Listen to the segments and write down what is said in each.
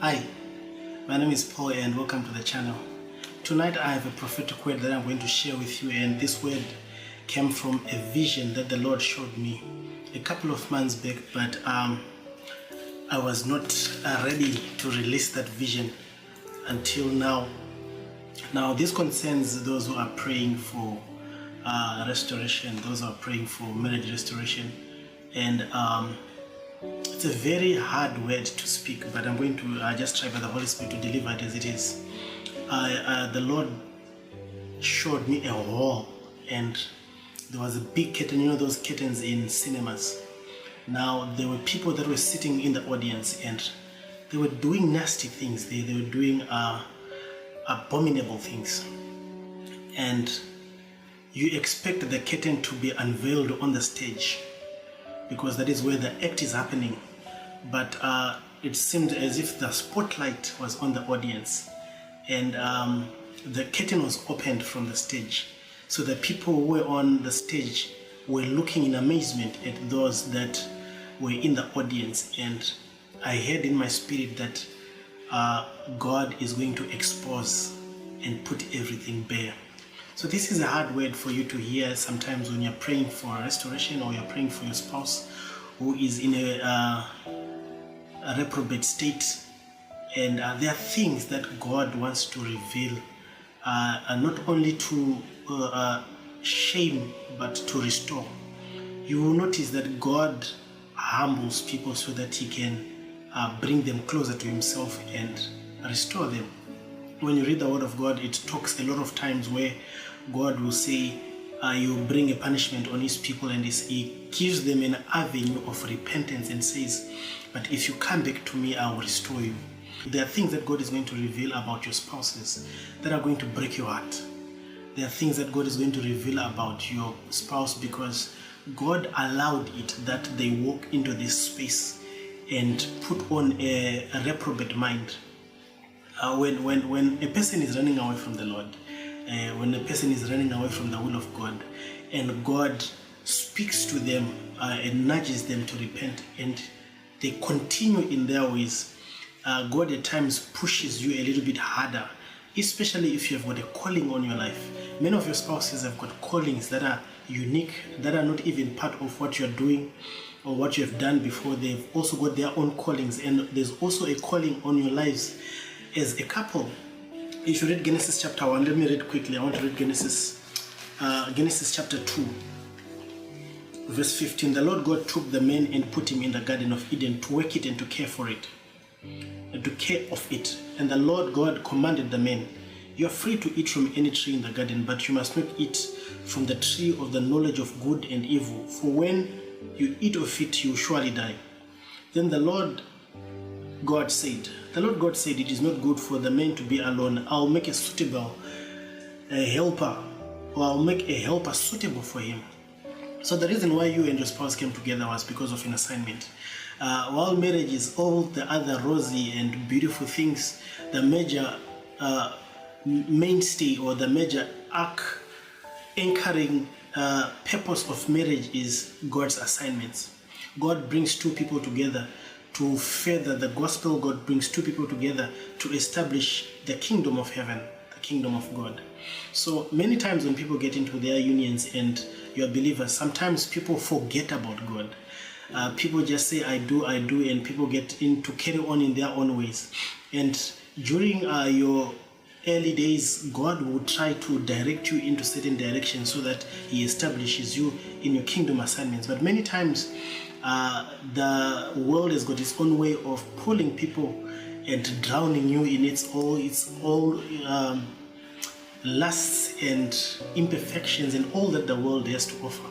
Hi, my name is Paul and welcome to the channel. Tonight I have a prophetic word that I'm going to share with you, and this word came from a vision that the Lord showed me a couple of months back, but I was not ready to release that vision until now. Now this concerns those who are praying for restoration, those who are praying for marriage restoration, and it's a very hard word to speak, but I'm going to just try by the Holy Spirit to deliver it as it is. The Lord showed me a wall, and there was a big curtain, you know those curtains in cinemas. Now there were people that were sitting in the audience and they were doing nasty things, they were doing abominable things, and you expect the curtain to be unveiled on the stage because that is where the act is happening, but it seemed as if the spotlight was on the audience, and the curtain was opened from the stage, so the people who were on the stage were looking in amazement at those that were in the audience. And I heard in my spirit that God is going to expose and put everything bare. So this is a hard word for you to hear sometimes when you're praying for restoration, or you're praying for your spouse who is in a reprobate state. And there are things that God wants to reveal, not only to shame, but to restore. You will notice that God humbles people so that He can bring them closer to Himself and restore them. When you read the Word of God, it talks a lot of times where God will say you bring a punishment on His people, and He gives them an avenue of repentance and says, but if you come back to me, I will restore you. There are things that God is going to reveal about your spouses that are going to break your heart. There are things that God is going to reveal about your spouse because God allowed it that they walk into this space and put on a reprobate mind. When a person is running away from the Lord, when a person is running away from the will of God, and God speaks to them and nudges them to repent, and they continue in their ways, God at times pushes you a little bit harder, especially if you have got a calling on your life. Many of your spouses have got callings that are unique, that are not even part of what you're doing or what you have done before. They've also got their own callings, and there's also a calling on your lives as a couple. If you read Genesis chapter 1, let me read quickly. I want to read Genesis chapter 2, verse 15. The Lord God took the man and put him in the Garden of Eden to work it and to care for it, and to care of it. And the Lord God commanded the man, you are free to eat from any tree in the garden, but you must not eat from the tree of the knowledge of good and evil, for when you eat of it, you will surely die. Then the Lord God said, it is not good for the man to be alone. I'll make a helper suitable for him. So the reason why you and your spouse came together was because of an assignment. While marriage is all the other rosy and beautiful things, the major mainstay or the major anchoring purpose of marriage is God's assignments. God brings two people together to further the gospel. God brings two people together to establish the kingdom of heaven, the kingdom of God. So many times when people get into their unions and you're believers, sometimes people forget about God. People just say, I do, and people get into carry on in their own ways. And during your early days, God will try to direct you into certain directions so that He establishes you in your kingdom assignments. But many times, the world has got its own way of pulling people and drowning you in its all lusts and imperfections and all that the world has to offer.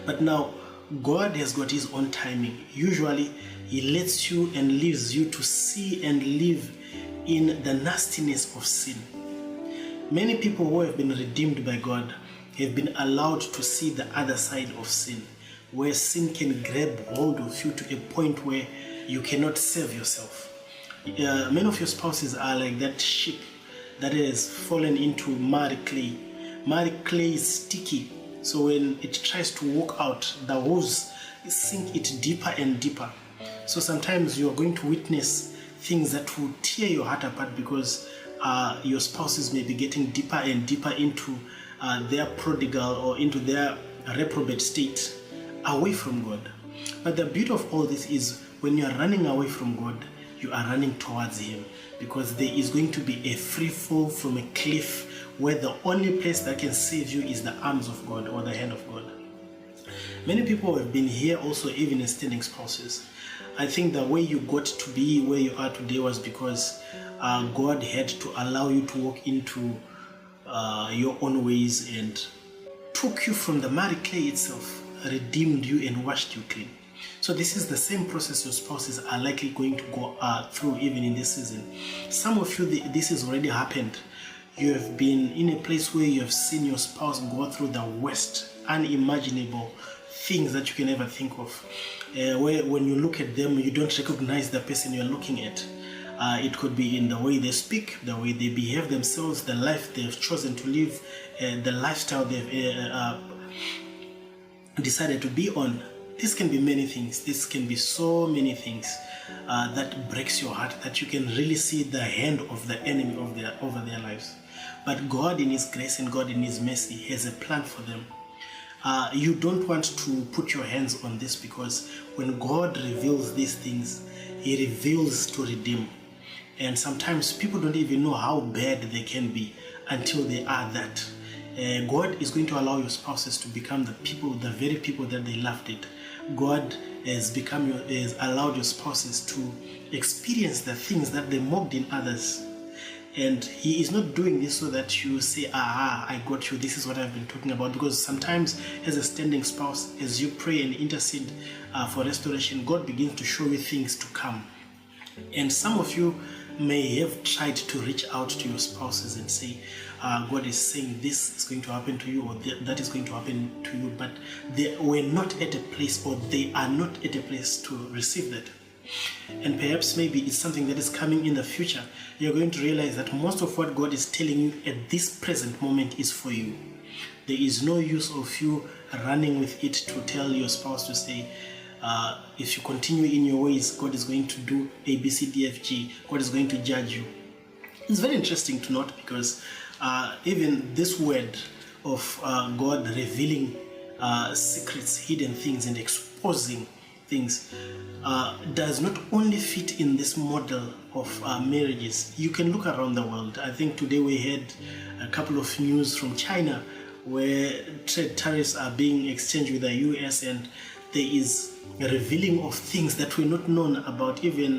But now, God has got His own timing. Usually, He lets you and leaves you to see and live in the nastiness of sin. Many people who have been redeemed by God have been allowed to see the other side of sin, where sin can grab hold of you to a point where you cannot save yourself. Many of your spouses are like that ship that has fallen into muddy clay. Muddy clay is sticky, so when it tries to walk out, the hose sink it deeper and deeper. So sometimes you are going to witness things that will tear your heart apart because your spouses may be getting deeper and deeper into their prodigal or into their reprobate state away from God. But the beauty of all this is when you are running away from God, you are running towards Him, because there is going to be a free fall from a cliff where the only place that can save you is the arms of God or the hand of God. Many people have been here also, even as standing spouses. I think the way you got to be where you are today was because God had to allow you to walk into your own ways and took you from the miry clay itself, redeemed you and washed you clean. So this is the same process your spouses are likely going to go through even in this season. Some of you, this has already happened. You have been in a place where you have seen your spouse go through the worst, unimaginable things that you can ever think of. Where when you look at them, you don't recognize the person you're looking at. It could be in the way they speak, the way they behave themselves, the life they've chosen to live, the lifestyle they've decided to be on. This can be many things. This can be so many things that breaks your heart, that you can really see the hand of the enemy over their lives. But God in His grace and God in His mercy has a plan for them. You don't want to put your hands on this, because when God reveals these things, He reveals to redeem. And sometimes people don't even know how bad they can be until they are that. God is going to allow your spouses to become the very people that they loved it. God has allowed your spouses to experience the things that they mocked in others. And He is not doing this so that you say, I got you, this is what I've been talking about. Because sometimes as a standing spouse, as you pray and intercede for restoration, God begins to show you things to come. And some of you may have tried to reach out to your spouses and say, God is saying this is going to happen to you, or that is going to happen to you, but they were not at a place, or they are not at a place to receive that. And perhaps maybe it's something that is coming in the future. You're going to realize that most of what God is telling you at this present moment is for you. There is no use of you running with it to tell your spouse to say, if you continue in your ways, God is going to do A, B, C, D, F, G. God is going to judge you. It's very interesting to note, because even this word of God revealing secrets, hidden things, and exposing things does not only fit in this model of marriages. You can look around the world. I think today we had a couple of news from China where trade tariffs are being exchanged with the US, and there is a revealing of things that were not known about, even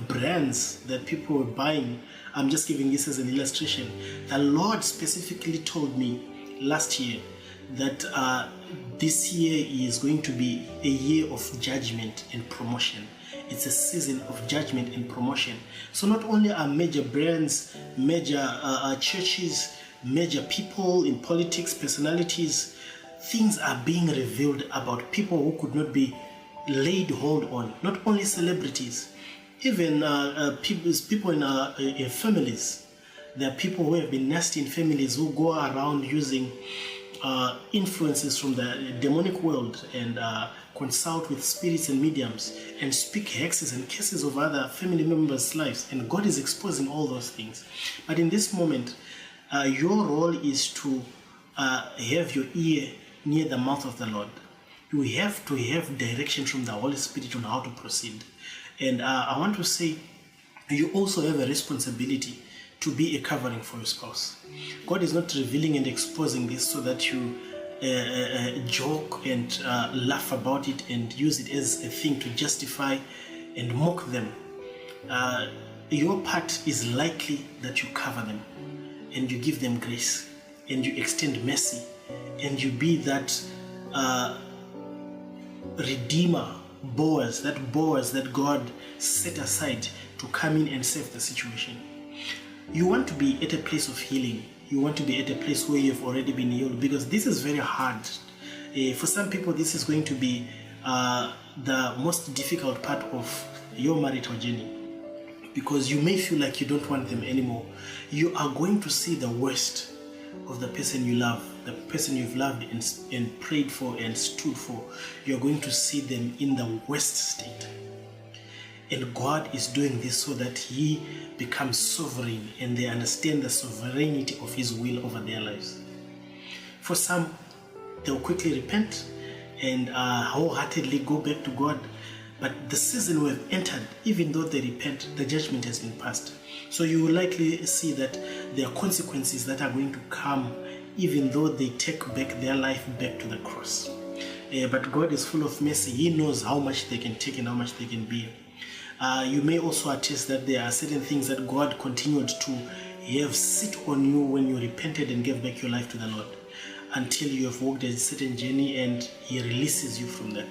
brands that people were buying. I'm just giving this as an illustration. The Lord specifically told me last year that this year is going to be a year of judgment and promotion. It's a season of judgment and promotion. So not only are major brands, major churches, major people in politics, personalities, things are being revealed about people who could not be laid hold on. Not only celebrities, even people in families. There are people who have been nasty in families who go around using influences from the demonic world and consult with spirits and mediums and speak hexes and curses of other family members' lives, and God is exposing all those things. But in this moment, your role is to have your ear near the mouth of the Lord. You have to have direction from the Holy Spirit on how to proceed. And I want to say, you also have a responsibility to be a covering for your spouse. God is not revealing and exposing this so that you joke and laugh about it and use it as a thing to justify and mock them. Your part is likely that you cover them and you give them grace and you extend mercy and you be that redeemer, Boaz that God set aside to come in and save the situation. You want to be at a place of healing. You want to be at a place where you've already been healed, because this is very hard. For some people, this is going to be the most difficult part of your marital journey, because you may feel like you don't want them anymore. You are going to see the worst of the person you love, the person you've loved and prayed for and stood for. You're going to see them in the worst state. And God is doing this so that He becomes sovereign and they understand the sovereignty of His will over their lives. For some, they'll quickly repent and wholeheartedly go back to God. But the season we have entered, even though they repent, the judgment has been passed. So you will likely see that there are consequences that are going to come even though they take back their life back to the cross. But God is full of mercy. He knows how much they can take and how much they can bear. You may also attest that there are certain things that God continued to have sit on you when you repented and gave back your life to the Lord, until you have walked a certain journey and He releases you from that.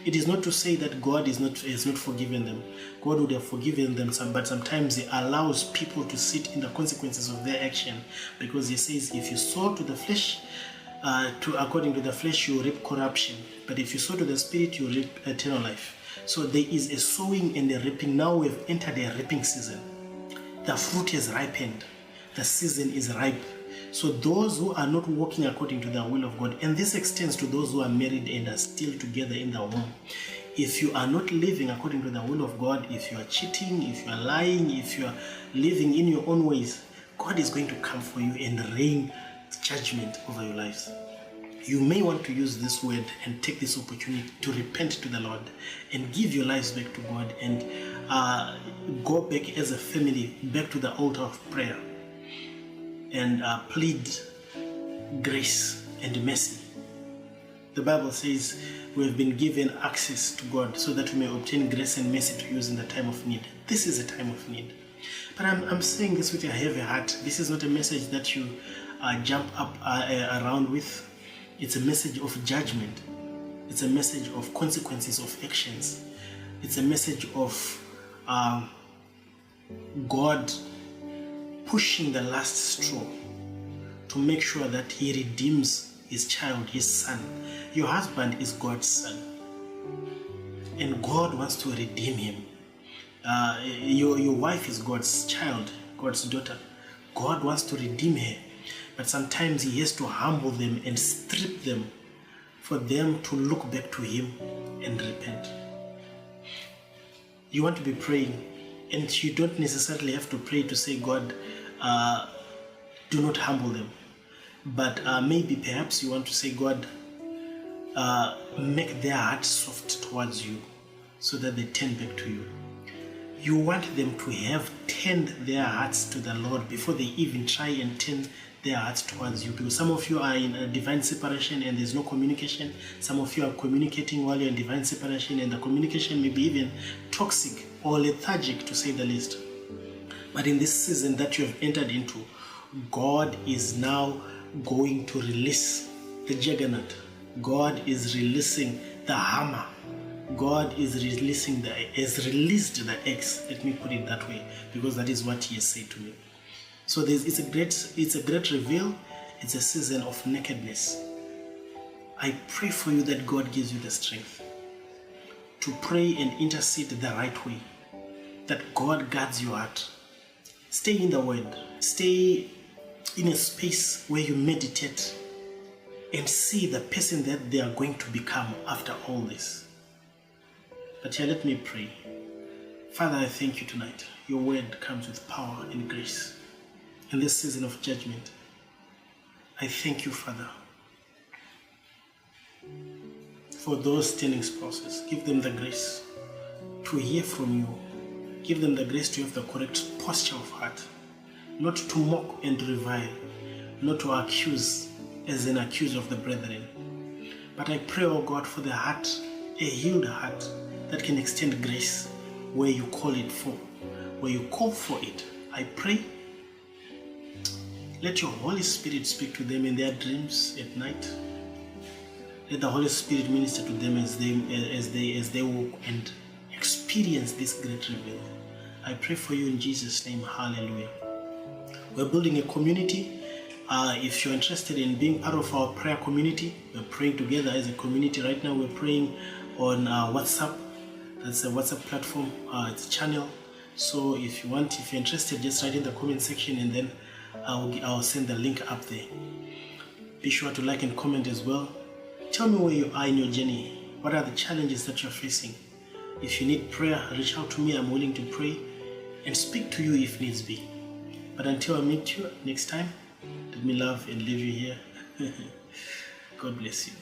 It is not to say that God has not forgiven them. God would have forgiven them but sometimes He allows people to sit in the consequences of their action, because He says, if you sow to the flesh, according to the flesh you reap corruption, but if you sow to the Spirit you reap eternal life. So there is a sowing and a reaping. Now we have entered a reaping season. The fruit has ripened. The season is ripe. So those who are not walking according to the will of God, and this extends to those who are married and are still together in the home, if you are not living according to the will of God, if you are cheating, if you are lying, if you are living in your own ways, God is going to come for you and rain judgment over your lives. You may want to use this word and take this opportunity to repent to the Lord and give your lives back to God and go back as a family back to the altar of prayer and plead grace and mercy. The Bible says we have been given access to God so that we may obtain grace and mercy to use in the time of need. This is a time of need. But I'm saying this with a heavy heart. This is not a message that you jump up around with. It's a message of judgment. It's a message of consequences of actions. It's a message of God pushing the last straw to make sure that He redeems His child, His son. Your husband is God's son, and God wants to redeem him. Your wife is God's child, God's daughter. God wants to redeem her. But sometimes He has to humble them and strip them for them to look back to Him and repent. You want to be praying, and you don't necessarily have to pray to say, God, do not humble them. But maybe perhaps you want to say, God, make their hearts soft towards you so that they turn back to you. You want them to have turned their hearts to the Lord before they even try and turn their hearts towards you, because some of you are in a divine separation and there's no communication. Some of you are communicating while you're in divine separation, and the communication may be even toxic or lethargic, to say the least. But in this season that you have entered into, God is now going to release the juggernaut. God is releasing the hammer. God is releasing has released the axe. Let me put it that way, because that is what He has said to me. So it's a great reveal. It's a season of nakedness. I pray for you that God gives you the strength to pray and intercede the right way, that God guards your heart. Stay in the Word. Stay in a space where you meditate and see the person that they are going to become after all this. But here, let me pray. Father, I thank You tonight. Your word comes with power and grace. In this season of judgment, I thank You, Father, for those standing spouses. Give them the grace to hear from You. Give them the grace to have the correct posture of heart, not to mock and revile, not to accuse as an accuser of the brethren. But I pray, oh God, for the heart, a healed heart that can extend grace where You call it for, where You call for it. I pray, let Your Holy Spirit speak to them in their dreams at night. Let the Holy Spirit minister to them as they walk and experience this great reveal. I pray for You in Jesus' name. Hallelujah. We're building a community. If you're interested in being part of our prayer community, we're praying together as a community. Right now we're praying on WhatsApp. That's a WhatsApp platform. It's a channel. So if you're interested, just write in the comment section, and then I'll send the link up there. Be sure to like and comment as well. Tell me where you are in your journey. What are the challenges that you're facing? If you need prayer, reach out to me. I'm willing to pray and speak to you if needs be. But until I meet you next time, let me love and leave you here. God bless you.